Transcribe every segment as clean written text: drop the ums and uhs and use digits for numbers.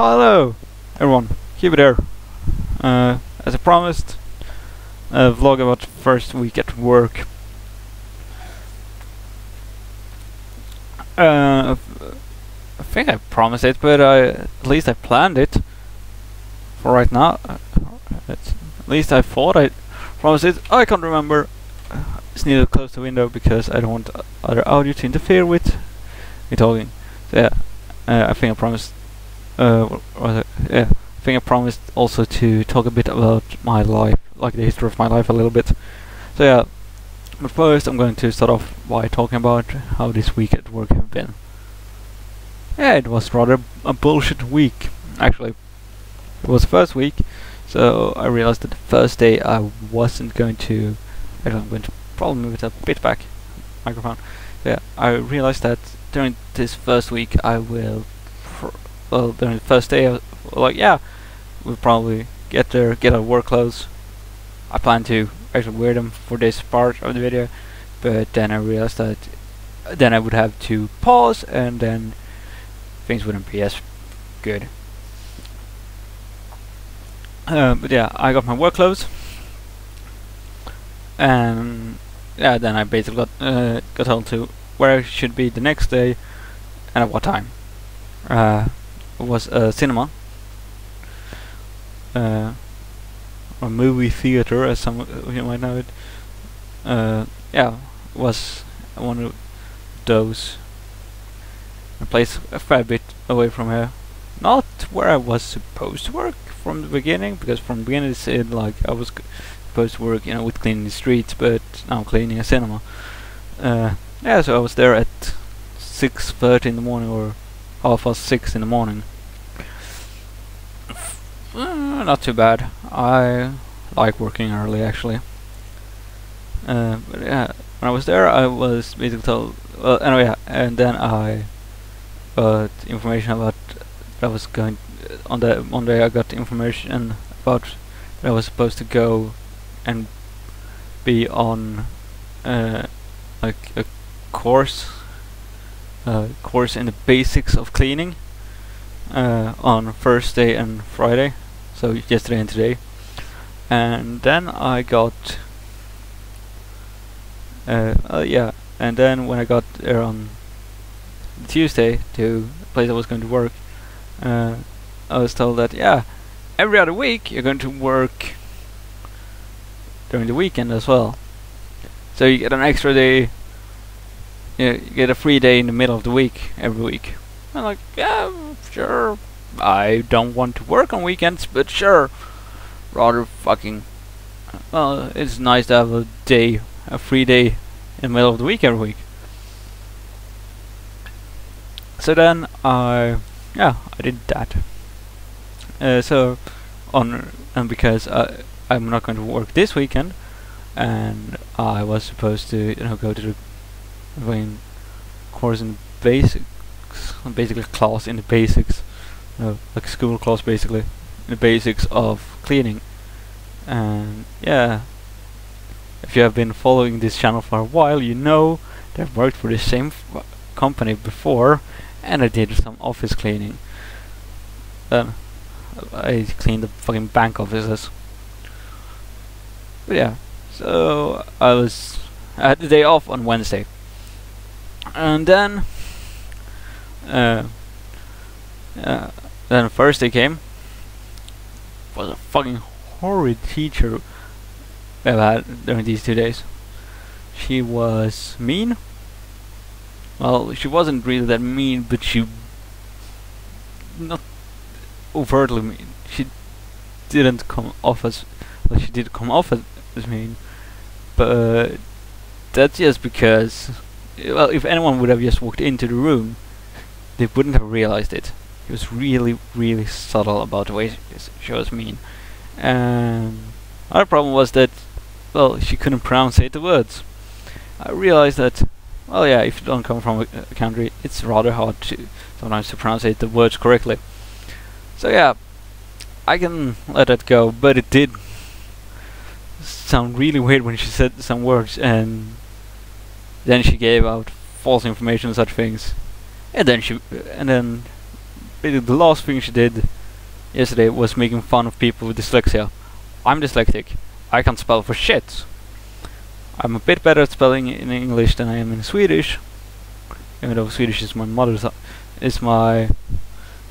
Hello, everyone. Keep it there. As I promised, a vlog about first week at work. I think I promised it, but at least I planned it. For right now, at least I thought I promised it. I can't remember. Just need to close the window because I don't want other audio to interfere with me talking. So yeah, I think I promised. I think I promised also to talk a bit about my life, like the history of my life a little bit. So yeah, but first I'm going to start off by talking about how this week at work have been. Yeah, it was rather a bullshit week, actually. It was the first week, so I realized that the first day I wasn't going to... Actually, I'm going to probably move it a bit back, microphone. So yeah, I realized that during this first week I will... Well, during the first day, like, yeah, we'll probably get there, get our work clothes. I plan to actually wear them for this part of the video, but then I realized that then I would have to pause, and then things wouldn't be as good. But yeah, I got my work clothes, and yeah, then I basically got told to where I should be the next day and at what time. It was a cinema, a movie theater, as some of you might know it. Yeah, it was one of those. A place a fair bit away from here, not where I was supposed to work from the beginning, because from the beginning it said like I was supposed to work, you know, with cleaning the streets, but now I'm cleaning a cinema. Yeah, so I was there at 6:30 in the morning, or 6:30 in the morning. Not too bad. I like working early, actually. But yeah, when I was there, I was basically told. Well, anyway, and then I got information about that I was going on the Monday. I got information about that I was supposed to go and be on like a course in the basics of cleaning on Thursday and Friday, so yesterday and today. And then I got yeah, and then when I got there on Tuesday to the place I was going to work, I was told that yeah, every other week you're going to work during the weekend as well, so you get an extra day. You get a free day in the middle of the week every week. I'm like, yeah, sure. I don't want to work on weekends, but sure. Rather fucking... Well, it's nice to have a free day in the middle of the week every week. So then I did that. And because I'm not going to work this weekend, and I was supposed to, go to the course in basics, basically class in the basics, like school class basically, in the basics of cleaning. And yeah, if you have been following this channel for a while, you know that I've worked for the same company before, and I did some office cleaning. Then I cleaned the fucking bank offices. But yeah, so I had the day off on Wednesday. And then Thursday came. Was a fucking horrid teacher I've had during these 2 days. She was mean. Well, she wasn't really that mean, but she not overtly mean. She didn't come off as well. She did come off as mean, but that's just because. Well, if anyone would have just walked into the room, they wouldn't have realized it. He was really, really subtle about the way she was mean. And our problem was that, well, she couldn't pronounce the words. I realized that, well, yeah, if you don't come from a country, it's rather hard to sometimes to pronounce the words correctly. So yeah, I can let that go, but it did sound really weird when she said some words, and then she gave out false information, such things, and then basically the last thing she did yesterday was making fun of people with dyslexia. I'm dyslexic. I can't spell for shit. I'm a bit better at spelling in English than I am in Swedish, even though Swedish is my is my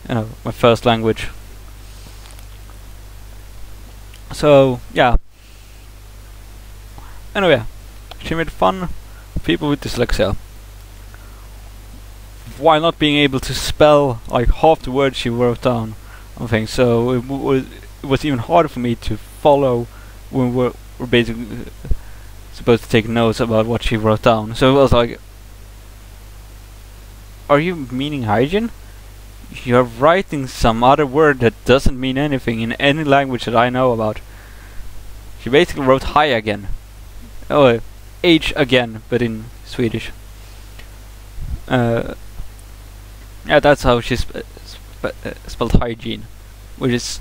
my first language. So yeah. Anyway, she made fun of people with dyslexia while not being able to spell like half the words she wrote down on things. So it was even harder for me to follow when we're basically supposed to take notes about what she wrote down. So it was like, are you meaning hygiene? You're writing some other word that doesn't mean anything in any language that I know about. She basically wrote hi again. Oh, H again, but in Swedish. Yeah, that's how she spelled hygiene, which is,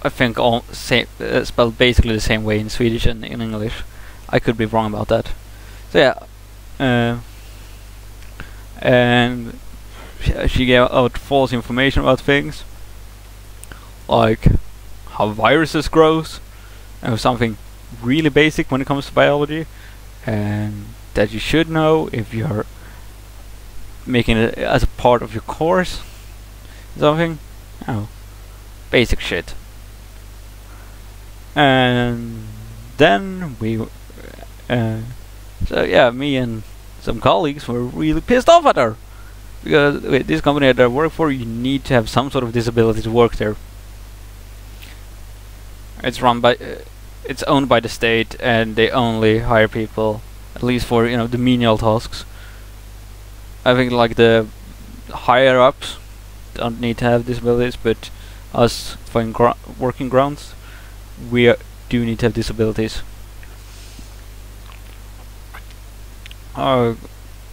I think, all spelled basically the same way in Swedish and in English. I could be wrong about that. So yeah, and she gave out false information about things, like how viruses grows, and something really basic when it comes to biology, and that you should know if you're making it as a part of your course. Something, basic shit. And then we, so yeah, me and some colleagues were really pissed off at her, because with this company that I work for, you need to have some sort of disability to work there. It's run by, it's owned by the state, and they only hire people, at least for the menial tasks. I think like the higher ups don't need to have disabilities, but us for working grounds, we do need to have disabilities.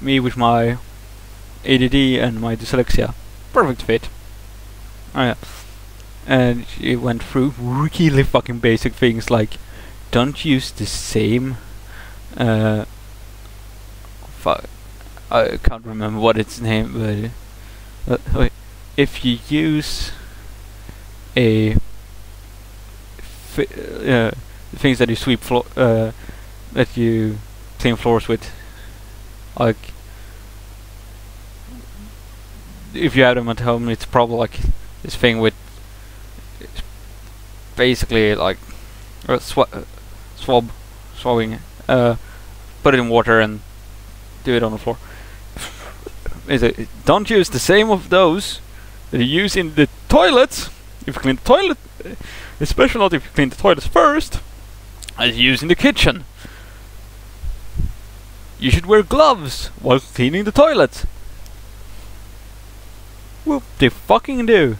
Me with my ADD and my dyslexia, perfect fit. Oh yeah. And she went through really fucking basic things like, don't use the same I can't remember what its name, but if you use a things that you sweep that you clean floors with, like if you have them at home, it's probably like this thing with basically like swabbing, put it in water and do it on the floor. Don't use the same of those that you use in the toilets. If you clean the toilet, especially not if you clean the toilets first, as you use in the kitchen. You should wear gloves while cleaning the toilet. Well, they fucking do.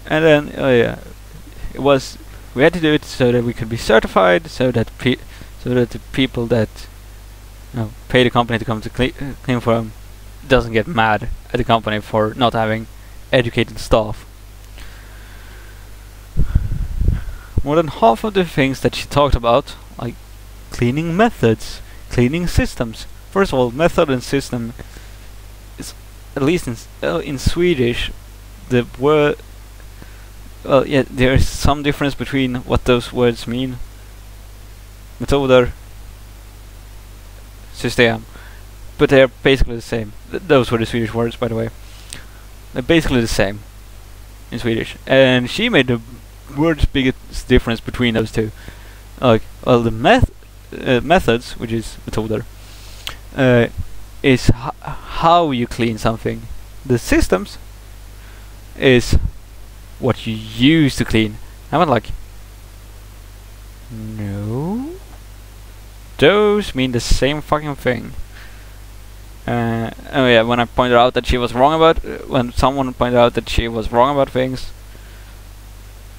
And then, oh yeah, we had to do it so that we could be certified, so that the people that pay the company to come to clean for them doesn't get mad at the company for not having educated staff. More than half of the things that she talked about, like cleaning methods, cleaning systems. First of all, method and system is, at least in Swedish, the word. Well, yeah, there is some difference between what those words mean. Metoder, system, but they're basically the same. Those were the Swedish words, by the way. They're basically the same in Swedish, and she made the world's biggest difference between those two. Like, well, the methods, which is metoder, is how you clean something. The systems is what you use to clean. I went like, no, those mean the same fucking thing. Oh yeah, when I pointed out that she was wrong about, when someone pointed out that she was wrong about things,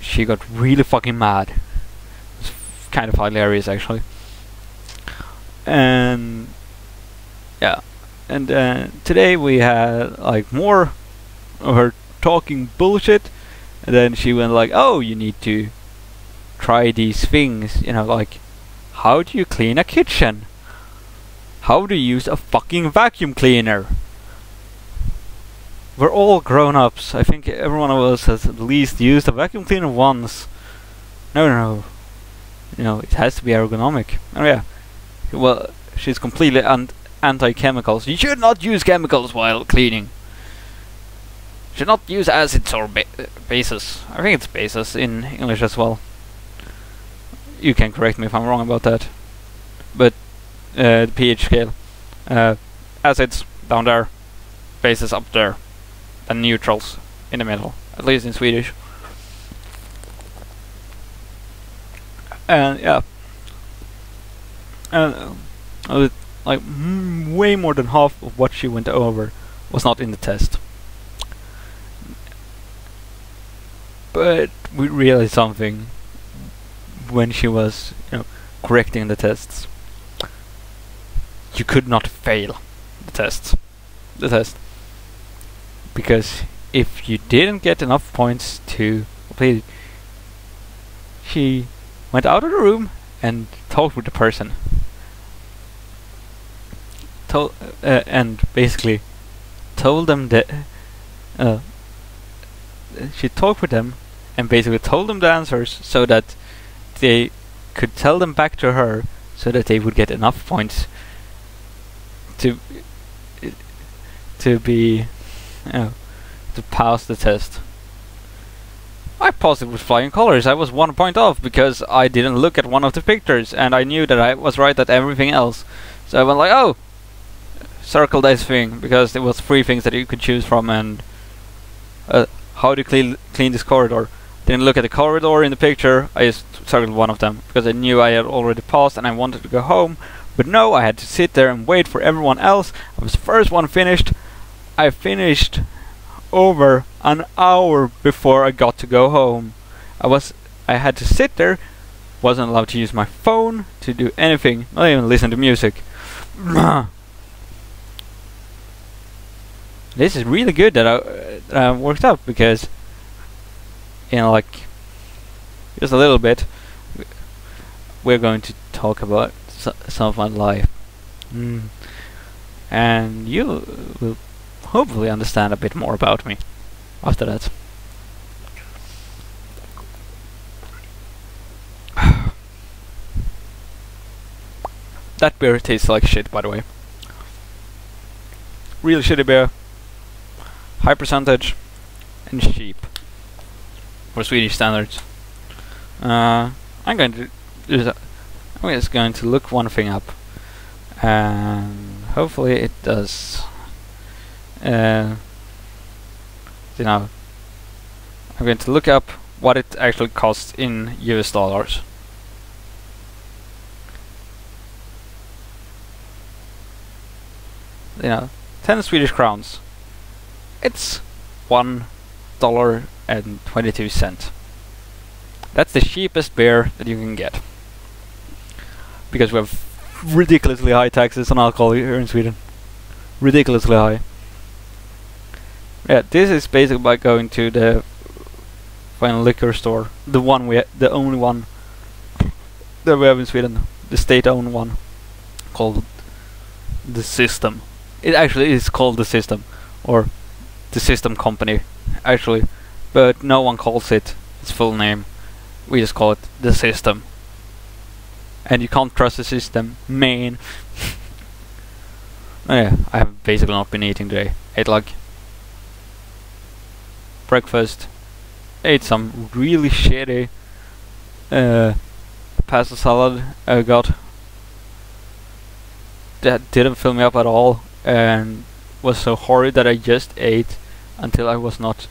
she got really fucking mad. It's kind of hilarious, actually. And yeah, and today we had like more of her talking bullshit, and then she went like, oh, you need to try these things, like, how do you clean a kitchen? How do you use a fucking vacuum cleaner? we're all grown-ups. I think every one of us has at least used a vacuum cleaner once. No. You know, it has to be ergonomic. Oh yeah. Well, she's completely anti-chemicals. You should not use chemicals while cleaning. Should not use acids or bases. I think it's bases in English as well. You can correct me if I'm wrong about that. But the pH scale. Acids down there, bases up there, and neutrals in the middle. At least in Swedish. And yeah. And like way more than half of what she went over was not in the test. But we realized something when she was, correcting the tests. You could not fail the test. Because if you didn't get enough points to complete it, she went out of the room and talked with the person. And basically told them that she talked with them and basically told them the answers so that they could tell them back to her so that they would get enough points to be to pass the test. I passed it with flying colors. I was 1 point off because I didn't look at one of the pictures and I knew that I was right at everything else. So I went like, oh, circle this thing, because there was 3 things that you could choose from, and how to clean this corridor. Didn't look at the corridor in the picture, I just circled one of them because I knew I had already passed and I wanted to go home. But no, I had to sit there and wait for everyone else. I was the first one finished. I finished over an hour before I got to go home. I had to sit there, wasn't allowed to use my phone to do anything, not even listen to music. This is really good that I worked out, because like just a little bit we're going to talk about some of my life, and you will hopefully understand a bit more about me after that. That beer tastes like shit, by the way. Real shitty beer, high percentage, and cheap for Swedish standards. I'm just going to look one thing up, and hopefully it does. I'm going to look up what it actually costs in US dollars. 10 Swedish crowns. It's $1.22. That's the cheapest beer that you can get, because we have ridiculously high taxes on alcohol here in Sweden. Ridiculously high. Yeah, this is basically by going to the final liquor store, the only one that we have in Sweden, the state-owned one, called The System. It actually is called The System, or The System Company, actually, but no one calls it its full name. We just call it The System. And you can't trust the system, man. Oh yeah, I have basically not been eating today. Ate like breakfast, ate some really shitty pasta salad I got. That didn't fill me up at all, and was so horrid that I just ate until I was not,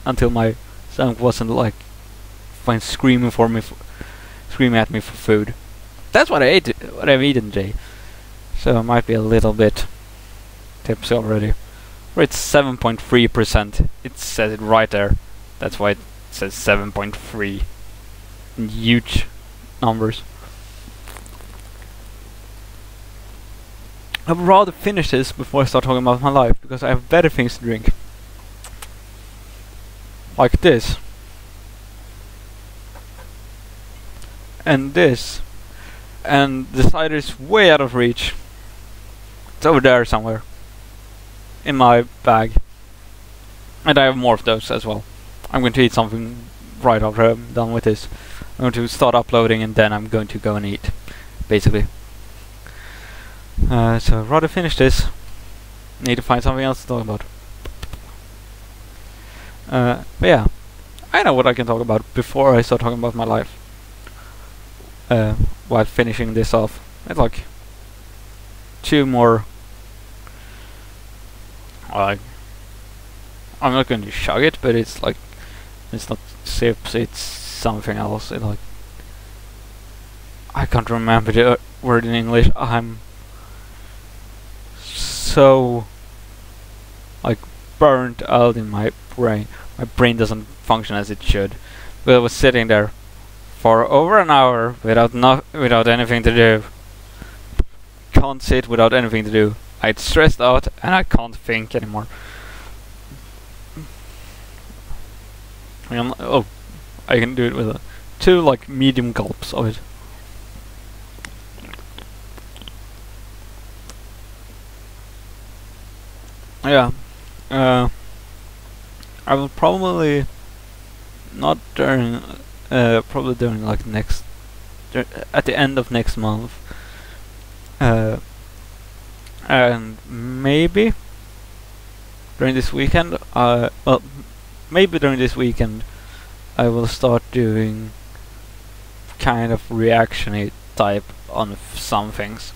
until my stomach wasn't screaming at me for food. That's what I've eaten today. So I might be a little bit tipsy already. Or it's 7.3%. It says it right there. That's why it says 7.3 in huge numbers. I would rather finish this before I start talking about my life, because I have better things to drink. Like this. And this. And the cider is way out of reach. It's over there somewhere. in my bag. And I have more of those as well. I'm going to eat something right after I'm done with this. I'm going to start uploading and then I'm going to go and eat, basically. So rather finish this. Need to find something else to talk about. But yeah, I know what I can talk about before I start talking about my life. While finishing this off, it's like 2 more. Like, I'm not going to chug it, but it's like, it's not sips, it's something else. It like, I can't remember the word in English. I'm so like burnt out in my brain. My brain doesn't function as it should. But I was sitting there for over an hour without anything to do. Can't sit without anything to do. I'm stressed out and I can't think anymore. Oh, I can do it with 2 like medium gulps of it. Yeah, I will probably not during, probably during like at the end of next month, and maybe during this weekend. Well, maybe during this weekend, I will start doing kind of reaction-y type on some things.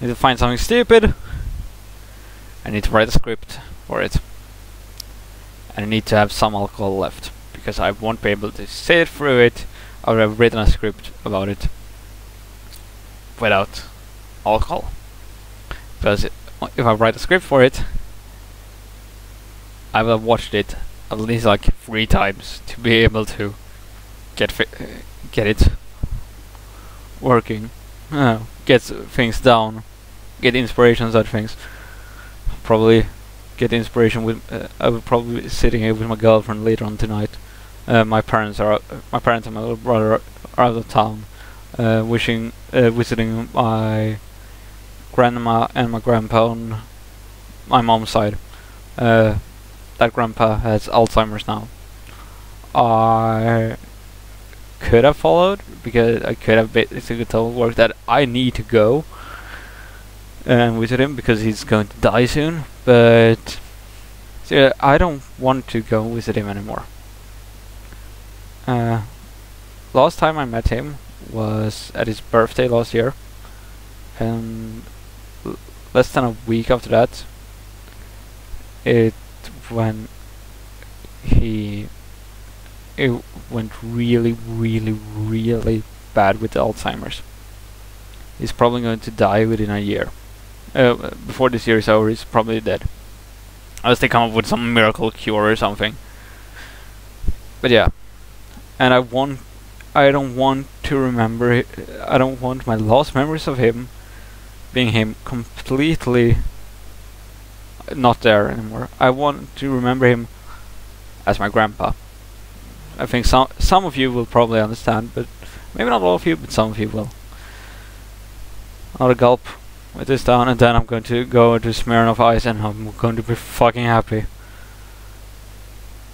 I need to find something stupid. I need to write a script for it. And I need to have some alcohol left, because I won't be able to sit through it. I would have written a script about it without alcohol. Because if I write a script for it, I will have watched it at least like 3 times to be able to get it working, get things down, get inspirations out of things. Probably get inspiration with. I will probably be sitting here with my girlfriend later on tonight. My parents and my little brother are out of town, visiting my grandma and my grandpa on my mom's side. That grandpa has Alzheimer's now. I could have followed, because I could have basically told work that I need to go and visit him because he's going to die soon, but so I don't want to go visit him anymore. Last time I met him was at his birthday last year, and less than a week after that, it went really, really, really bad with Alzheimer's. He's probably going to die within a year. Before this year is over, he's probably dead. Unless they come up with some miracle cure or something. But yeah. And I don't want to remember, I don't want my last memories of him being him completely not there anymore. I want to remember him as my grandpa. I think some of you will probably understand, but maybe not all of you, but some of you will. Another gulp with this down, and then I'm going to go to Smirnoff Ice and I'm going to be fucking happy.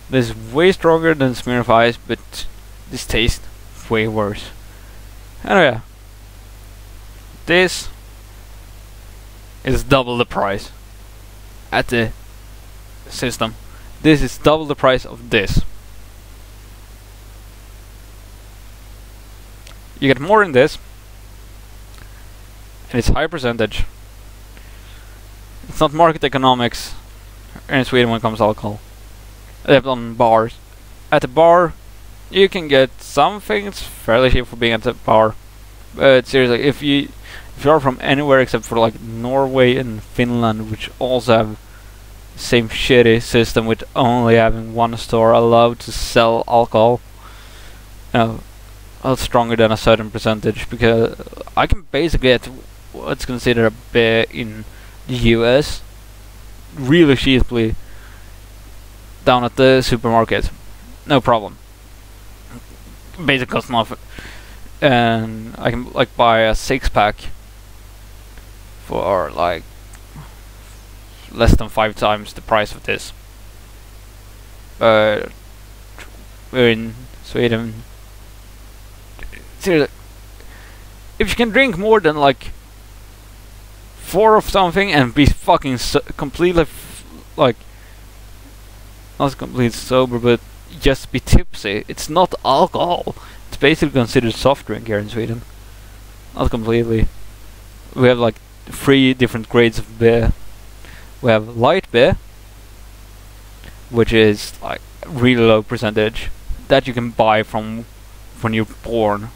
This is way stronger than Smirnoff Ice, but this tastes way worse. Anyway, this is double the price at the system. This is double the price of this. You get more in this, and it's high percentage. It's not market economics in Sweden when it comes to alcohol. Except on bars. At a bar, you can get some things fairly cheap for being at a bar. But seriously, if you're from anywhere except for like Norway and Finland, which also have the same shitty system with only having one store allowed to sell alcohol, you know, stronger than a certain percentage, because I can basically get what's considered a beer in the US really cheaply down at the supermarket, no problem. Basic cost nothing, and I can like buy a 6-pack for like less than 5 times the price of this. We're in Sweden. Seriously, if you can drink more than like 4 of something and be fucking completely like not completely sober, but just be tipsy, it's not alcohol. It's basically considered soft drink here in Sweden. Not completely. We have like 3 different grades of beer. We have light beer, which is like really low percentage that you can buy from when you're born.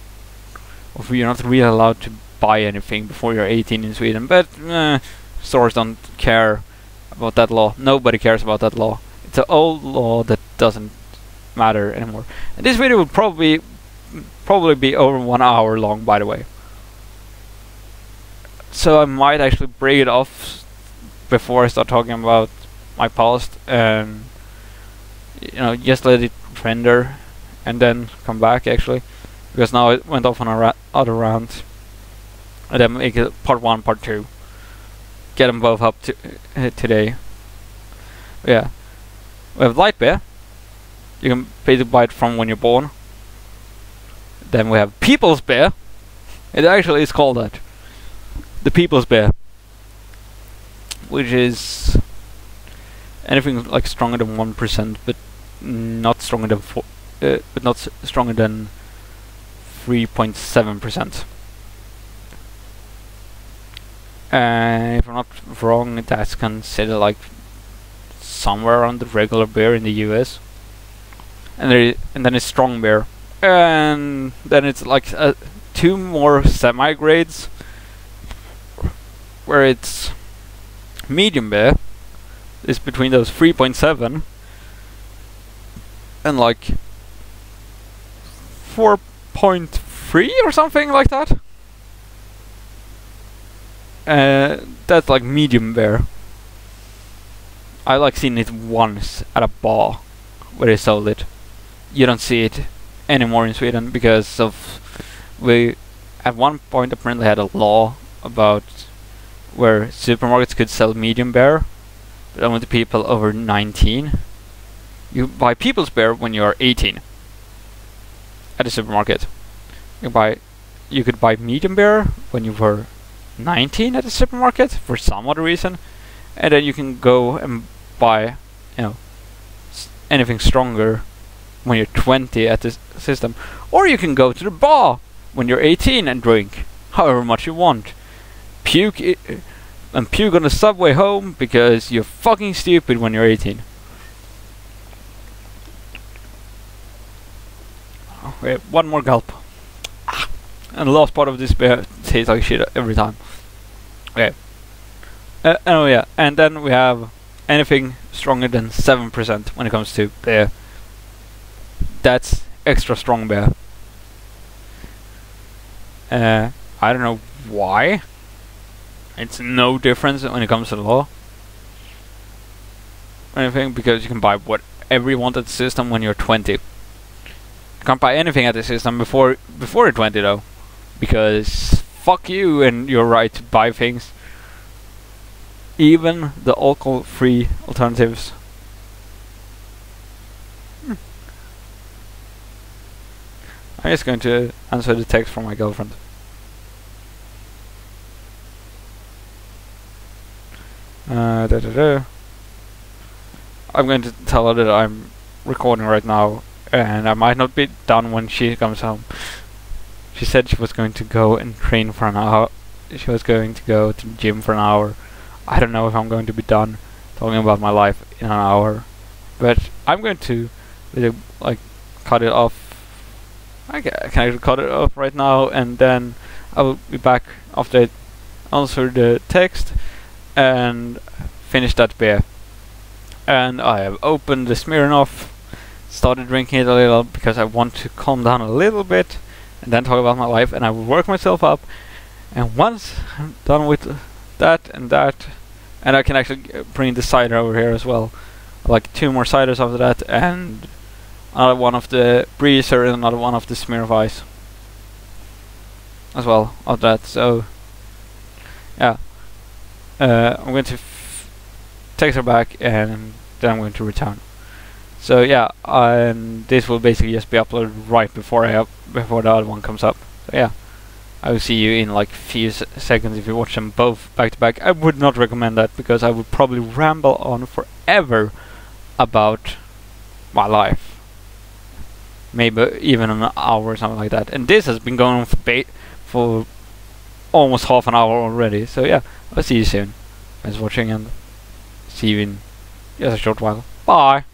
Or you're not really allowed to buy anything before you're 18 in Sweden, but stores don't care about that law. Nobody cares about that law. It's an old law that doesn't matter anymore. And this video will probably be over 1 hour long, by the way. So I might actually break it off before I start talking about my past, and just let it render and then come back actually, because now it went off on a other rant, and then make it part 1, part 2. Get them both up to today. Yeah, we have light beer. You can basically buy it from when you're born. Then we have people's beer. It actually is called that. The people's beer, which is anything like stronger than 1%, but not stronger than 3.7%. If I'm not wrong, that's considered like somewhere around the regular beer in the US. And then it's strong beer, and then it's like 2 more semi-grades, where it's medium beer is between those 3.7 and like 4.3 or something like that. That's like medium beer. I like seen it once at a bar where they sold it. You don't see it anymore in Sweden because of we at one point apparently had a law about where supermarkets could sell medium beer, but only to people over 19. You buy people's beer when you are 18 at a supermarket. You could buy medium beer when you were 19 at a supermarket for some other reason, and then you can go and buy anything stronger when you're 20 at the system, or you can go to the bar when you're 18 and drink however much you want. Puke on the subway home because you're fucking stupid when you're 18. Wait, 1 more gulp. And the last part of this beer tastes like shit every time. Okay. Oh yeah, and then we have anything stronger than 7% when it comes to beer. That's extra strong beer. I don't know why. It's no difference when it comes to the law. Anything, because you can buy whatever you want at the system when you're 20. You can't buy anything at the system before you're 20 though, because fuck you and your right to buy things. Even the alcohol-free alternatives. I'm just going to answer the text from my girlfriend. I'm going to tell her that I'm recording right now, and I might not be done when she comes home. She said she was going to go and train for an hour. She was going to go to the gym for an hour. I don't know if I'm going to be done talking about my life in an hour, but I'm going to like cut it off. I can actually cut it off right now, and then I will be back after I answer the text and finish that beer. And I have opened the Smirnoff, started drinking it a little because I want to calm down a little bit and then talk about my life, and I will work myself up, and once I'm done with that, and I can actually bring the cider over here as well, like 2 more ciders after that, and another one of the Breezer and another one of the Smirnoff Ice as well of that. So yeah, I'm going to text her back, and then I'm going to return. So yeah, and this will basically just be uploaded right before before the other one comes up. So yeah, I will see you in like few seconds if you watch them both back to back. I would not recommend that because I would probably ramble on forever about my life, maybe even an hour or something like that. And this has been going on for almost half an hour already. So yeah, I'll see you soon. Thanks for watching, and see you in just a short while. Bye.